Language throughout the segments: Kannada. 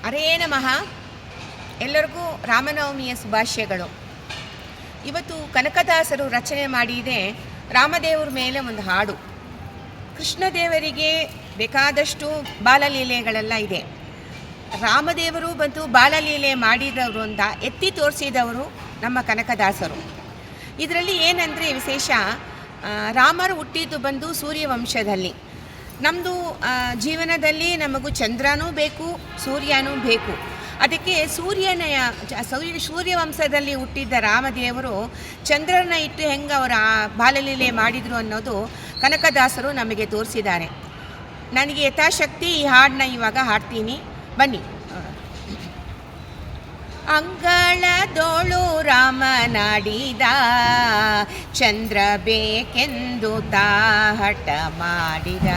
ಹರೇ ನಮಃ. ಎಲ್ಲರಿಗೂ ರಾಮನವಮಿಯ ಶುಭಾಶಯಗಳು. ಇವತ್ತು ಕನಕದಾಸರು ರಚನೆ ಮಾಡಿದೆ ರಾಮದೇವರ ಮೇಲೆ ಒಂದು ಹಾಡು. ಕೃಷ್ಣದೇವರಿಗೆ ಬೇಕಾದಷ್ಟು ಬಾಲಲೀಲೆಗಳೆಲ್ಲ ಇದೆ. ರಾಮದೇವರು ಬಂದು ಬಾಲಲೀಲೆ ಮಾಡಿದವರು ಅಂತ ಎತ್ತಿ ತೋರಿಸಿದವರು ನಮ್ಮ ಕನಕದಾಸರು. ಇದರಲ್ಲಿ ಏನಂದರೆ ವಿಶೇಷ, ರಾಮರು ಹುಟ್ಟಿದ್ದು ಬಂದು ಸೂರ್ಯವಂಶದಲ್ಲಿ. ನಮ್ಮದು ಜೀವನದಲ್ಲಿ ನಮಗೂ ಚಂದ್ರನೂ ಬೇಕು, ಸೂರ್ಯನೂ ಬೇಕು. ಅದಕ್ಕೆ ಸೂರ್ಯವಂಶದಲ್ಲಿ ಹುಟ್ಟಿದ್ದ ರಾಮದೇವರು ಚಂದ್ರನ ಇಟ್ಟು ಹೆಂಗೆ ಅವರ ಬಾಲಲೀಲೆ ಮಾಡಿದರು ಅನ್ನೋದು ಕನಕದಾಸರು ನಮಗೆ ತೋರಿಸಿದ್ದಾರೆ. ನನಗೆ ಯಥಾಶಕ್ತಿ ಈ ಹಾಡನ್ನ ಇವಾಗ ಹಾಡ್ತೀನಿ, ಬನ್ನಿ. ಅಂಗಳದೋಳು ರಾಮನಾಡಿದ, ಚಂದ್ರ ಬೇಕೆಂದು ಹಠ ಮಾಡಿದ.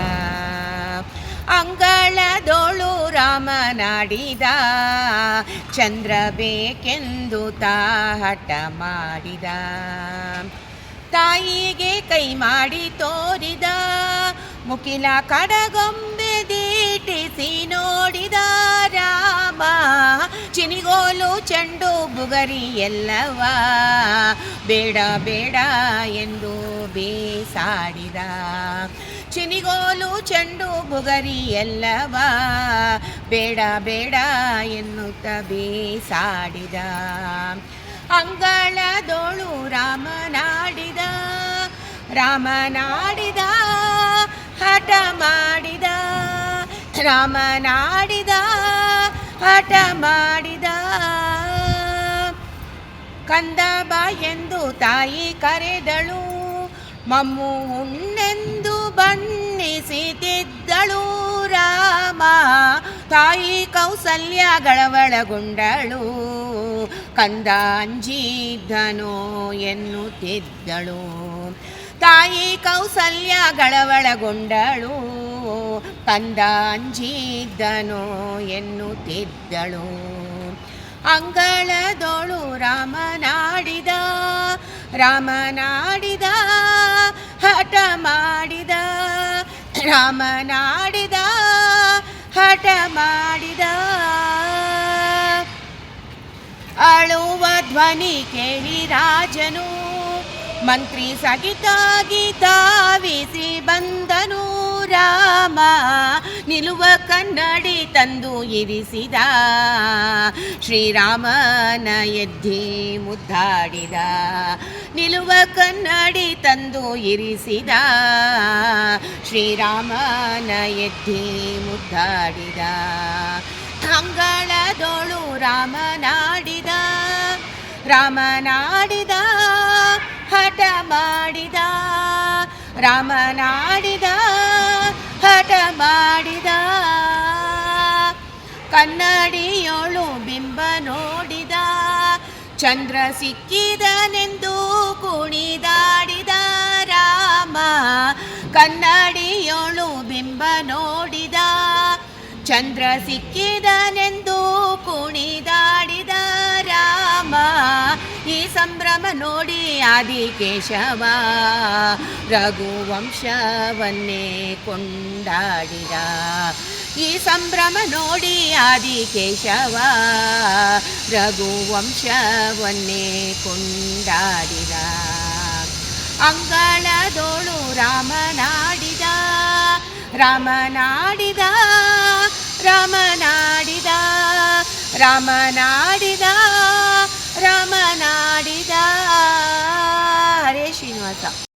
ಅಂಗಳದೋಳು ರಾಮನಾಡಿದ, ಚಂದ್ರ ಬೇಕೆಂದು ಹಠ ಮಾಡಿದ. ತಾಯಿಗೆ ಕೈ ಮಾಡಿ ತೋರಿದ, ಮುಕಿಲ ಕಡಗೊಂಬೆ ದೀಟಿಸಿ ನೋಡಿದ ರಾಮ. ಚಿನಿಗೋಲು ಚೆಂಡು ಬುಗರಿ ಎಲ್ಲವ ಬೇಡ ಬೇಡ ಎಂದು ಬೇಸಾಡಿದ. ಚಿನಿಗೋಲು ಚೆಂಡು ಬುಗರಿ ಎಲ್ಲವ ಬೇಡ ಬೇಡ ಎನ್ನುತ್ತ ಬೇಸಾಡಿದ. ಅಂಗಳದೋಳು ರಾಮನಾಡಿದ, ರಾಮನಾಡಿದ ಹಠ ಮಾಡಿದ. ರಾಮನಾಡಿದ ಹಠ ಮಾಡಿದ. ಕಂದ ಬಾ ಎಂದು ತಾಯಿ ಕರೆದಳು, ಮಮ್ಮು ಉಣ್ಣೆಂದು ಬಣ್ಣಿಸಿತಿದ್ದಳು ರಾಮ. ತಾಯಿ ಕೌಸಲ್ಯಗಳವಳಗೊಂಡಳು, ಕಂದ ಅಂಜಿದ್ದನೋ ಎನ್ನುತ್ತಿದ್ದಳು. ತಾಯಿ ಕೌಸಲ್ಯಗಳವಳಗೊಂಡಳು, ಕಂದ ಅಂಜಿದ್ದನೋ ಎನ್ನುತ್ತಿದ್ದಳು. ಅಂಗಳದೋಳು ರಾಮನಾಡಿದ, ರಾಮನಾಡಿದ ಹಠ ಮಾಡಿದ. ರಾಮನಾಡಿದ ಹಠ ಮಾಡಿದ. ಅಳುವ ಧ್ವನಿ ಕೇಳಿ ರಾಜನು, ಮಂತ್ರಿ ಸಗಿತಾಗಿ ಧಾವಿಸಿ ಬಂದನು ರಾಮ. ನಿಲುವ ಕನ್ನಡಿ ತಂದು ಇರಿಸಿದ, ಶ್ರೀರಾಮನ ಎದ್ದಿ ಮುದ್ದಾಡಿದ. ನಿಲುವ ಕನ್ನಡಿ ತಂದು ಇರಿಸಿದ, ಶ್ರೀರಾಮನ ಎದ್ದಿ ಮುದ್ದಾಡಿದ. ಅಂಗಳದೋಳು ರಾಮನಾಡಿದ, ರಾಮನಾಡಿದ ಹಠ ಮಾಡಿದ. ರಾಮನಾಡಿದ ಹಠ ಮಾಡಿದ. ಕನ್ನಡಿಯೋಳು ಬಿಂಬ ನೋಡಿದ, ಚಂದ್ರ ಸಿಕ್ಕಿದನೆಂದು ಕುಣಿದಾಡಿದ ರಾಮ. ಕನ್ನಡಿಯೋಳು ಬಿಂಬ ನೋಡಿದ, ಚಂದ್ರ ಸಿಕ್ಕಿದನೆಂದು ಕುಣಿದಾಡಿದ ರಾಮ. ಈ ಸಂಭ್ರಮ ನೋಡಿ ಆದಿಕೇಶವ ರಘುವಂಶವನ್ನೇ ಕೊಂಡಾಡಿದ. ಈ ಸಂಭ್ರಮ ನೋಡಿ ಆದಿಕೇಶವ ರಘುವಂಶವನ್ನೇ ಕೊಂಡಾಡಿದ. ಅಂಗಳದೋಳು ರಾಮನಾಡಿದ, ರಾಮನಾಡಿದ ರಾಮನಾಡಿದ. ರಾಮನಾಡಿದ ರಾಮನಾಡಿದ. ಹರೇ ಶ್ರೀನಿವಾಸ.